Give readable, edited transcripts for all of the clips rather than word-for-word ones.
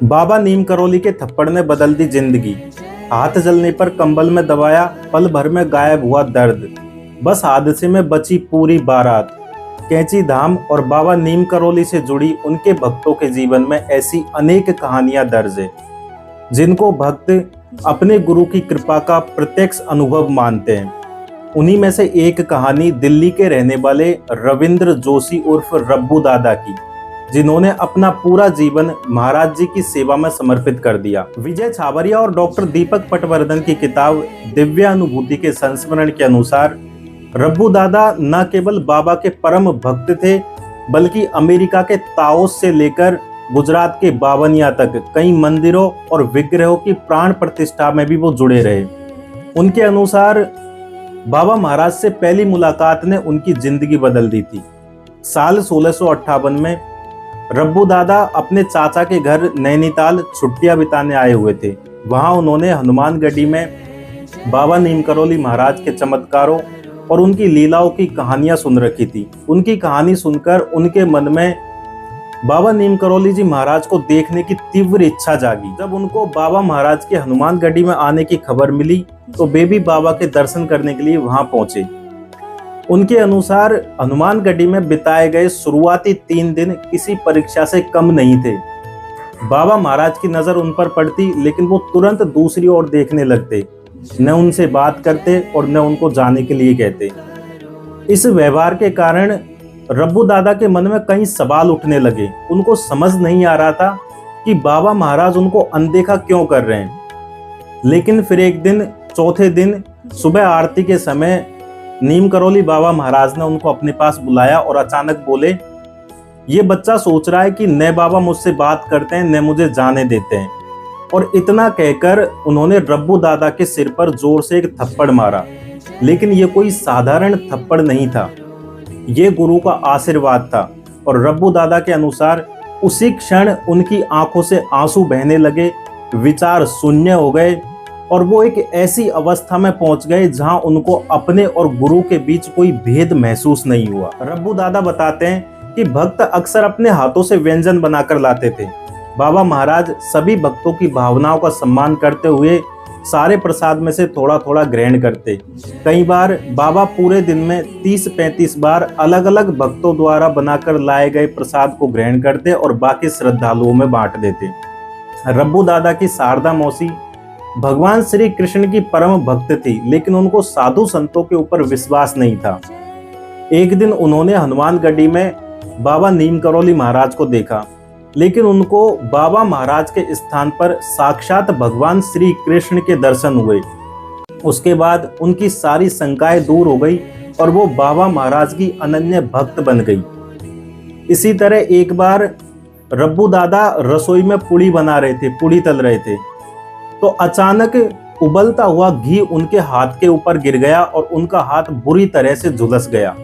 बाबा नीम करौली के थप्पड़ ने बदल दी जिंदगी। हाथ जलने पर कंबल में दबाया, पल भर में गायब हुआ दर्द। बस हादसे में बची पूरी बारात। कैंची धाम और बाबा नीम करौली से जुड़ी उनके भक्तों के जीवन में ऐसी अनेक कहानियां दर्ज है, जिनको भक्त अपने गुरु की कृपा का प्रत्यक्ष अनुभव मानते हैं। उन्हीं में से एक कहानी दिल्ली के रहने वाले रविंद्र जोशी उर्फ रब्बू दादा की, जिन्होंने अपना पूरा जीवन महाराज जी की सेवा में समर्पित कर दिया। विजय छाबरिया और डॉक्टर दीपक पटवर्धन की किताब दिव्य अनुभूति के संस्मरण के अनुसार रब्बू दादा न केवल बाबा के परम भक्त थे, बल्कि अमेरिका के ताओस से लेकर गुजरात के बावनिया तक कई मंदिरों और विग्रहों की प्राण प्रतिष्ठा में भी वो जुड़े रहे। उनके अनुसार बाबा महाराज से पहली मुलाकात ने उनकी जिंदगी बदल दी थी। साल 1658 में रब्बू दादा अपने चाचा के घर नैनीताल छुट्टियां बिताने आए हुए थे। वहां उन्होंने हनुमानगढ़ी में बाबा नीम करौली महाराज के चमत्कारों और उनकी लीलाओं की कहानियां सुन रखी थी। उनकी कहानी सुनकर उनके मन में बाबा नीम करौली जी महाराज को देखने की तीव्र इच्छा जागी। जब उनको बाबा महाराज के हनुमानगढ़ी में आने की खबर मिली तो वे भी बाबा के दर्शन करने के लिए वहां पहुंचे। उनके अनुसार हनुमानगढ़ी में बिताए गए शुरुआती 3 दिन किसी परीक्षा से कम नहीं थे। बाबा महाराज की नजर उन पर पड़ती, लेकिन वो तुरंत दूसरी ओर देखने लगते, न उनसे बात करते और न उनको जाने के लिए कहते। इस व्यवहार के कारण रब्बू दादा के मन में कई सवाल उठने लगे। उनको समझ नहीं आ रहा था कि बाबा महाराज उनको अनदेखा क्यों कर रहे हैं। लेकिन फिर एक दिन, चौथे दिन सुबह आरती के समय नीम करौली बाबा महाराज ने उनको अपने पास बुलाया और अचानक बोले, ये बच्चा सोच रहा है कि न बाबा मुझसे बात करते हैं न मुझे जाने देते हैं। और इतना कहकर उन्होंने रब्बू दादा के सिर पर जोर से एक थप्पड़ मारा। लेकिन ये कोई साधारण थप्पड़ नहीं था, ये गुरु का आशीर्वाद था। और रब्बू दादा के अनुसार उसी क्षण उनकी आंखों से आंसू बहने लगे, विचार शून्य हो गए और वो एक ऐसी अवस्था में पहुंच गए जहां उनको अपने और गुरु के बीच कोई भेद महसूस नहीं हुआ। रब्बू दादा बताते हैं कि भक्त अक्सर अपने हाथों से व्यंजन बनाकर लाते थे। बाबा महाराज सभी भक्तों की भावनाओं का सम्मान करते हुए सारे प्रसाद में से थोड़ा थोड़ा ग्रहण करते। कई बार बाबा पूरे दिन में 30-35 बार अलग अलग भक्तों द्वारा बनाकर लाए गए प्रसाद को ग्रहण करते और बाकी श्रद्धालुओं में बांट देते। रब्बू दादा की शारदा मौसी भगवान श्री कृष्ण की परम भक्त थी, लेकिन उनको साधु संतों के ऊपर विश्वास नहीं था। एक दिन उन्होंने हनुमानगढ़ी में बाबा नीम करौली महाराज को देखा, लेकिन उनको बाबा महाराज के स्थान पर साक्षात भगवान श्री कृष्ण के दर्शन हुए। उसके बाद उनकी सारी शंकाएं दूर हो गई और वो बाबा महाराज की अनन्य भक्त बन गई। इसी तरह एक बार रब्बू दादा रसोई में पूड़ी बना रहे थे, पूड़ी तल रहे थे, तो अचानक उबलता हुआ घी उनके हाथ के ऊपर गिर गया और उनका हाथ बुरी तरह से झुलस गया।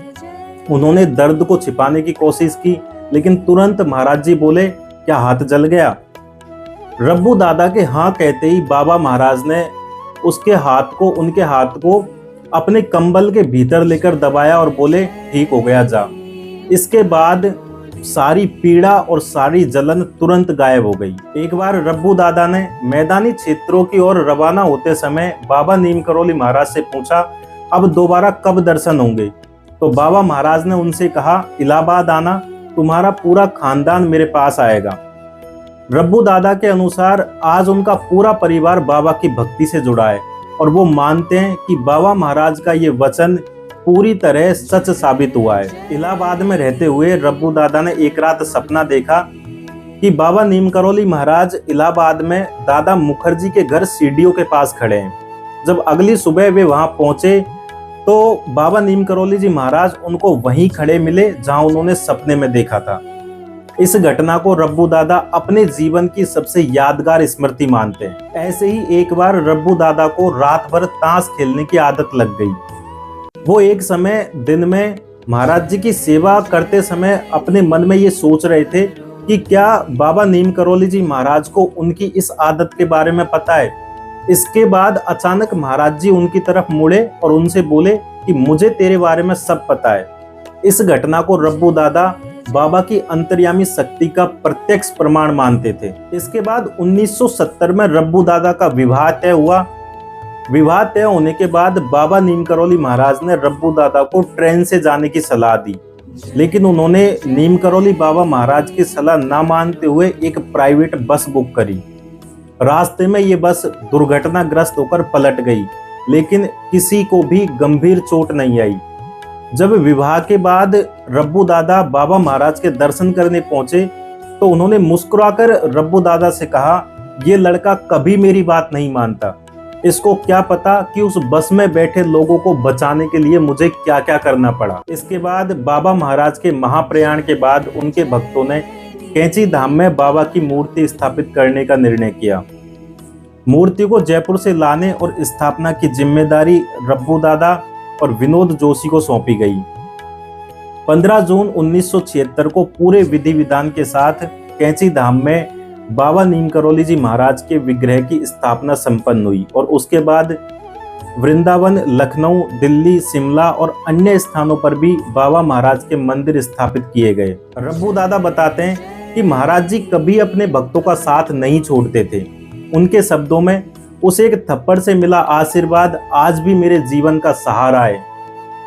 उन्होंने दर्द को छिपाने की कोशिश की, लेकिन तुरंत महाराज जी बोले, क्या हाथ जल गया? रब्बू दादा के हाँ कहते ही बाबा महाराज ने उनके हाथ को अपने कंबल के भीतर लेकर दबाया और बोले, ठीक हो गया, जा। इसके बाद सारी पीड़ा और सारी जलन तुरंत गायब हो गई। एक बार रब्बू दादा ने मैदानी क्षेत्रों की ओर रवाना होते समय बाबा नीम करौली महाराज से पूछा, अब दोबारा कब दर्शन होंगे? तो बाबा महाराज ने उनसे कहा, इलाहाबाद आना, तुम्हारा पूरा खानदान मेरे पास आएगा। रब्बू दादा के अनुसार आज उनका पूरा परिवार बाबा की भक्ति से जुड़ा है और वो मानते हैं कि बाबा महाराज का ये वचन पूरी तरह सच साबित हुआ है। इलाहाबाद में रहते हुए रब्बू दादा ने एक रात सपना देखा कि बाबा नीम करौली महाराज इलाहाबाद में दादा मुखर्जी के घर सीढ़ियों के पास खड़े हैं। जब अगली सुबह वे वहां पहुंचे तो बाबा नीम करौली जी महाराज उनको वहीं खड़े मिले जहां उन्होंने सपने में देखा था। इस घटना को रब्बू दादा अपने जीवन की सबसे यादगार स्मृति मानते हैं। ऐसे ही एक बार रब्बू दादा को रात भर ताश खेलने की आदत लग गई। वो एक समय दिन में महाराज जी की सेवा करते समय अपने मन में ये सोच रहे थे कि क्या बाबा नीम करौली जी महाराज को उनकी इस आदत के बारे में पता है। इसके बाद अचानक महाराज जी उनकी तरफ मुड़े और उनसे बोले कि मुझे तेरे बारे में सब पता है। इस घटना को रब्बू दादा बाबा की अंतर्यामी शक्ति का प्रत्यक्ष प्रमाण मानते थे। इसके बाद 1970 में रब्बू दादा का विवाह तय हुआ। विवाह तय होने के बाद बाबा नीम करौली महाराज ने रब्बू दादा को ट्रेन से जाने की सलाह दी, लेकिन उन्होंने नीम करौली बाबा महाराज की सलाह ना मानते हुए एक प्राइवेट बस बुक करी। रास्ते में ये बस दुर्घटनाग्रस्त होकर पलट गई, लेकिन किसी को भी गंभीर चोट नहीं आई। जब विवाह के बाद रब्बू दादा बाबा महाराज के दर्शन करने पहुंचे तो उन्होंने मुस्कुराकर रब्बू दादा से कहा, ये लड़का कभी मेरी बात नहीं मानता, इसको क्या पता कि उस बस में बैठे लोगों को बचाने के लिए मुझे क्या क्या करना पड़ा। इसके बाद बाबा महाराज के महाप्रयाण के बाद उनके भक्तों ने कैंची धाम में बाबा की मूर्ति स्थापित करने का निर्णय किया। मूर्ति को जयपुर से लाने और स्थापना की जिम्मेदारी रब्बू दादा और विनोद जोशी को सौंपी गई। 15 जून 1976 को पूरे विधि विधान के साथ कैंची धाम में बाबा नीम करौली जी महाराज के विग्रह की स्थापना संपन्न हुई और उसके बाद वृंदावन, लखनऊ, दिल्ली, शिमला और अन्य स्थानों पर भी बाबा महाराज के मंदिर स्थापित किए गए। रब्बू दादा बताते हैं कि महाराज जी कभी अपने भक्तों का साथ नहीं छोड़ते थे। उनके शब्दों में, उस एक थप्पड़ से मिला आशीर्वाद आज भी मेरे जीवन का सहारा है।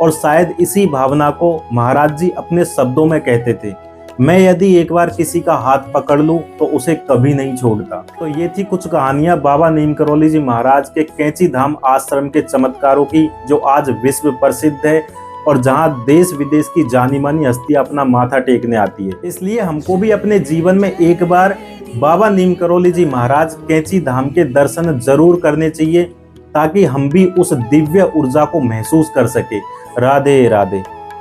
और शायद इसी भावना को महाराज जी अपने शब्दों में कहते थे, मैं यदि एक बार किसी का हाथ पकड़ लूं तो उसे कभी नहीं छोड़ता। तो ये थी कुछ कहानियां बाबा नीम करौली जी महाराज के कैंची धाम आश्रम के चमत्कारों की, जो आज विश्व प्रसिद्ध है और जहां देश विदेश की जानी मानी हस्तियां अपना माथा टेकने आती है। इसलिए हमको भी अपने जीवन में एक बार बाबा नीम करौली जी महाराज कैंची धाम के दर्शन जरूर करने चाहिए, ताकि हम भी उस दिव्य ऊर्जा को महसूस कर सके। राधे राधे।